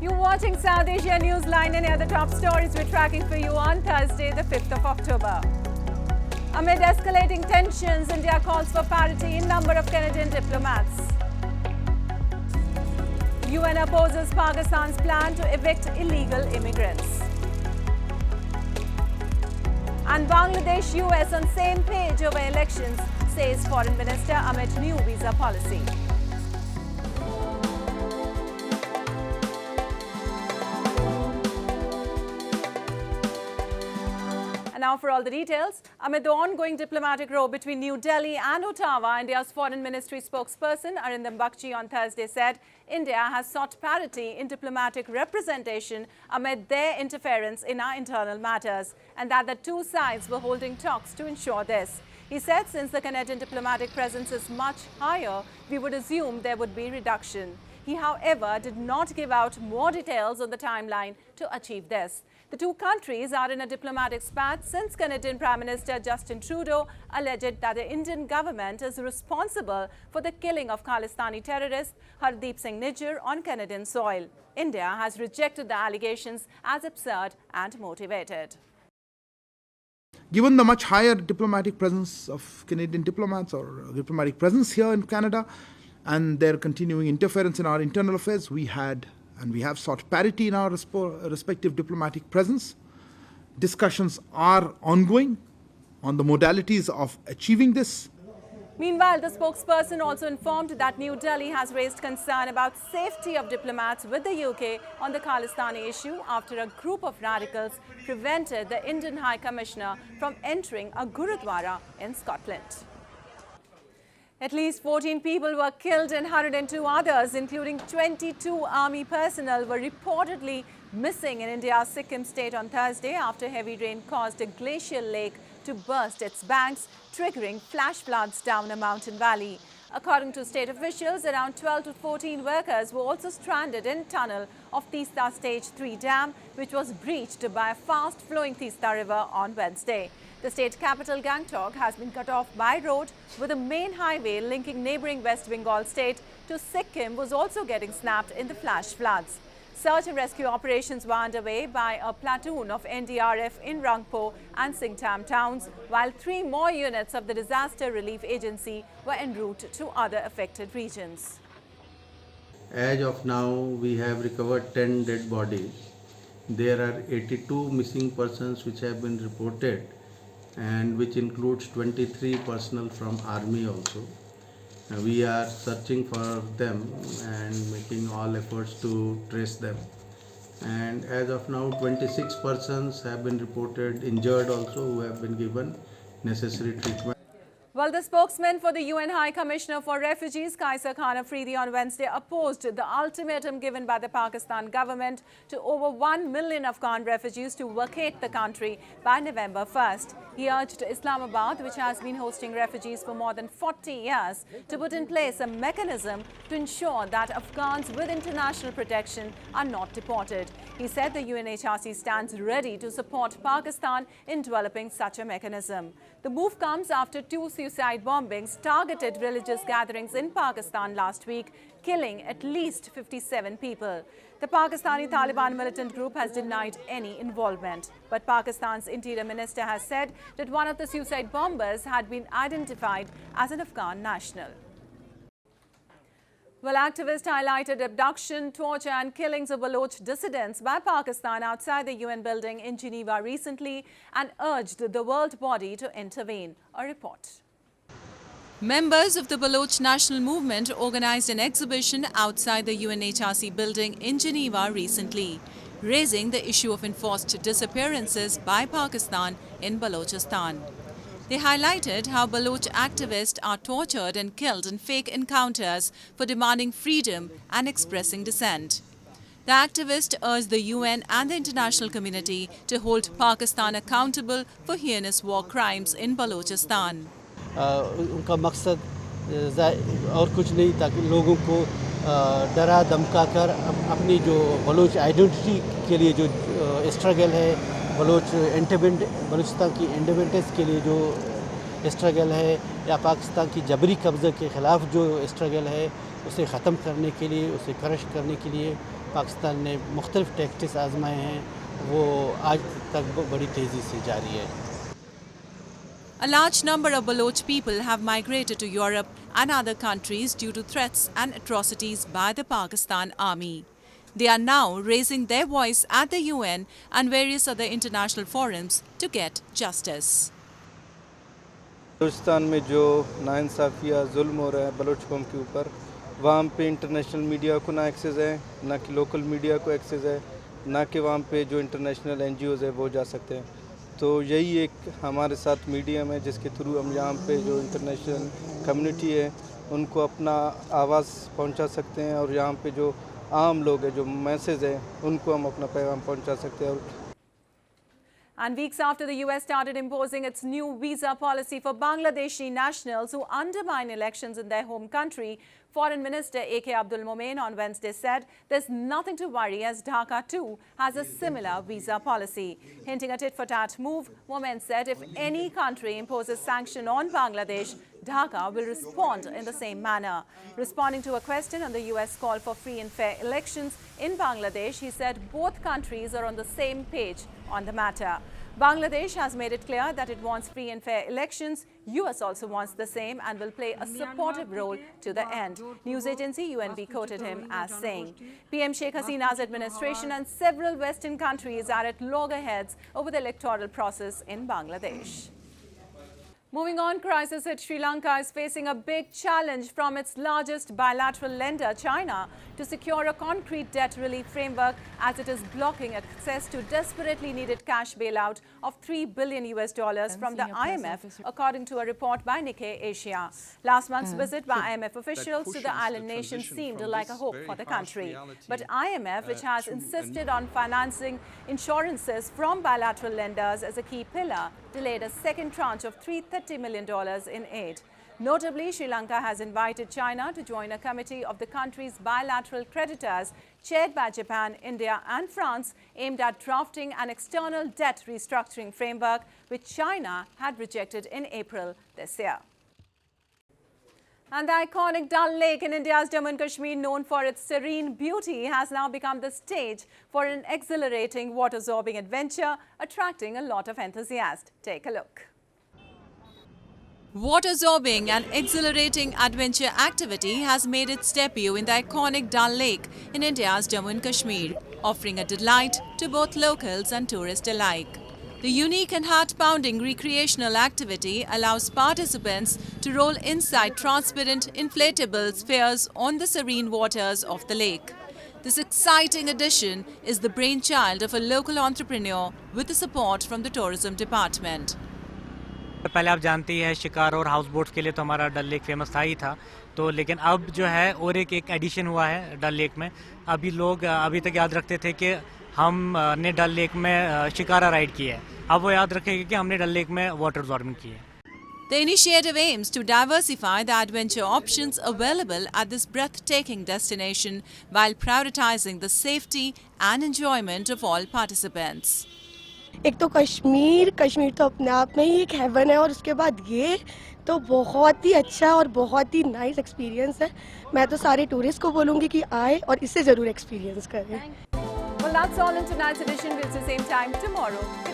You're watching South Asia Newsline. Any other top stories we're tracking for you on Thursday, the 5th of October. Amid escalating tensions, India calls for parity in number of Canadian diplomats. UN opposes Pakistan's plan to evict illegal immigrants. And Bangladesh, US on same page over elections, says Foreign Minister amid new visa policy. Now for all the details. Amid the ongoing diplomatic row between New Delhi and Ottawa, India's Foreign Ministry spokesperson Arindam Bagchi on Thursday said India has sought parity in diplomatic representation amid their interference in our internal matters, and that the two sides were holding talks to ensure this. He said since the Canadian diplomatic presence is much higher, we would assume there would be reduction. He, however, did not give out more details on the timeline to achieve this. The two countries are in a diplomatic spat since Canadian Prime Minister Justin Trudeau alleged that the Indian government is responsible for the killing of Khalistani terrorist Hardeep Singh Nijjar on Canadian soil. India has rejected the allegations as absurd and motivated. Given the much higher diplomatic presence of Canadian diplomats or diplomatic presence here in Canada and their continuing interference in our internal affairs, we have sought parity in our respective diplomatic presence. Discussions are ongoing on the modalities of achieving this. Meanwhile, the spokesperson also informed that New Delhi has raised concern about safety of diplomats with the UK on the Khalistani issue after a group of radicals prevented the Indian High Commissioner from entering a Gurudwara in Scotland. At least 14 people were killed and 102 others, including 22 army personnel, were reportedly missing in India's Sikkim state on Thursday after heavy rain caused a glacial lake to burst its banks, triggering flash floods down a mountain valley. According to state officials, around 12 to 14 workers were also stranded in tunnel of Teesta Stage 3 dam, which was breached by a fast-flowing Teesta river on Wednesday. The state capital Gangtok has been cut off by road, with the main highway linking neighbouring West Bengal state to Sikkim was also getting snapped in the flash floods. Search and rescue operations were underway by a platoon of NDRF in Rangpo and Singtam towns, while 3 more units of the Disaster Relief Agency were en route to other affected regions. As of now, we have recovered 10 dead bodies. There are 82 missing persons which have been reported, and which includes 23 personnel from army also. We are searching for them and making all efforts to trace them. And as of now, 26 persons have been reported injured also, who have been given necessary treatment. Well, the spokesman for the UN High Commissioner for Refugees, Qaisar Khan Afridi, on Wednesday opposed the ultimatum given by the Pakistan government to over 1 million Afghan refugees to vacate the country by November 1st. He urged Islamabad, which has been hosting refugees for more than 40 years, to put in place a mechanism to ensure that Afghans with international protection are not deported. He said the UNHRC stands ready to support Pakistan in developing such a mechanism. The move comes after 2 suicide bombings targeted religious gatherings in Pakistan last week, killing at least 57 people. The Pakistani Taliban militant group has denied any involvement, but Pakistan's Interior Minister has said that one of the suicide bombers had been identified as an Afghan national. Well, activists highlighted abduction, torture and killings of Baloch dissidents by Pakistan outside the UN building in Geneva recently and urged the world body to intervene. A report. Members of the Baloch National Movement organized an exhibition outside the UNHRC building in Geneva recently, raising the issue of enforced disappearances by Pakistan in Balochistan. They highlighted how Baloch activists are tortured and killed in fake encounters for demanding freedom and expressing dissent. The activists urged the UN and the international community to hold Pakistan accountable for heinous war crimes in Balochistan. उनका मकसद और कुछ नहीं, ताकि लोगों को डरा धमका कर अपनी जो बलोच आइडेंटिटी के लिए जो स्ट्रगल है, बलूचिस्तान की इंडिपेंडेंस के लिए जो स्ट्रगल है, या पाकिस्तान की जबरी कब्ज़े के ख़िलाफ़ जो स्ट्रगल है, उसे ख़त्म करने के लिए, उसे क्रश करने के लिए पाकिस्तान ने मुख्तलिफ टैक्टिक्स आजमाए हैं वो आज तक बड़ी तेज़ी से जारी है। A large number of Baloch people have migrated to Europe and other countries due to threats and atrocities by the Pakistan army. They are now raising their voice at the UN and various other international forums to get justice. Balochistan में जो नाइंसाफ़ी या जुल्म हो रहा है Bloch कौम के ऊपर, वहाँ पे इंटरनेशनल मीडिया को ना एक्सेस है, ना कि लोकल मीडिया को एक्सेस है, ना कि वहाँ पे जो इंटरनेशनल NGOs है वो जा सकते हैं। तो यही एक हमारे साथ मीडियम है जिसके थ्रू हम यहाँ पे जो इंटरनेशनल कम्युनिटी है उनको अपना आवाज़ पहुँचा सकते हैं और यहाँ पे जो आम लोग हैं, जो मैसेज है, उनको हम अपना पैगाम पहुँचा सकते हैं। And weeks after the US started imposing its new visa policy for Bangladeshi nationals who undermine elections in their home country, Foreign Minister AK Abdul Momen on Wednesday said there's nothing to worry as Dhaka too has a similar visa policy. Hinting a tit-for-tat move, Momen said if any country imposes sanction on Bangladesh, Dhaka will respond in the same manner. Responding to a question on the US call for free and fair elections in Bangladesh, he said both countries are on the same page on the matter. Bangladesh has made it clear that it wants free and fair elections. US also wants the same and will play a supportive role to the end. News agency UNB quoted him as saying, PM Sheikh Hasina's administration and several Western countries are at loggerheads over the electoral process in Bangladesh. Moving on, crisis at Sri Lanka is facing a big challenge from its largest bilateral lender, China, to secure a concrete debt relief framework as it is blocking access to desperately needed cash bailout of $3 billion from the IMF, according to a report by Nikkei Asia. Last month's visit by IMF officials to the island nation seemed like a hope for the country. But IMF, which has insisted on financing insurances from bilateral lenders as a key pillar, delayed a second tranche of $330 million in aid. Notably, Sri Lanka has invited China to join a committee of the country's bilateral creditors, chaired by Japan, India and France, aimed at drafting an external debt restructuring framework, which China had rejected in April this year. And the iconic Dal Lake in India's Jammu and Kashmir, known for its serene beauty, has now become the stage for an exhilarating water-zorbing adventure, attracting a lot of enthusiasts. Take a look. Water-zorbing, an exhilarating adventure activity, has made its debut in the iconic Dal Lake in India's Jammu and Kashmir, offering a delight to both locals and tourists alike. The unique and heart-pounding recreational activity allows participants to roll inside transparent inflatable spheres on the serene waters of the lake. This exciting addition is the brainchild of a local entrepreneur with the support from the tourism department. पहले आप जानती है शिकार और house boats के लिए तो हमारा डल लेक फेमस था ही था, तो लेकिन अब जो है और एक एडिशन हुआ है डल लेक में। अभी लोग अभी तक याद रखते थे कि हमने डल लेक में शिकारा राइड की है, अब वो याद रखेंगे कि हमने डल लेक में वाटर ज़ॉर्बिंग की है। The initiative aims to diversify the adventure options available at this breathtaking destination while prioritizing the safety and enjoyment of all participants. एक तो कश्मीर तो अपने आप में ही एक हेवन है और उसके बाद ये तो बहुत ही अच्छा और बहुत ही नाइस एक्सपीरियंस है। मैं तो सारे टूरिस्ट को बोलूँगी कि आए और इसे ज़रूर एक्सपीरियंस करें। Well, that's all in tonight's edition. We'll see you same time tomorrow.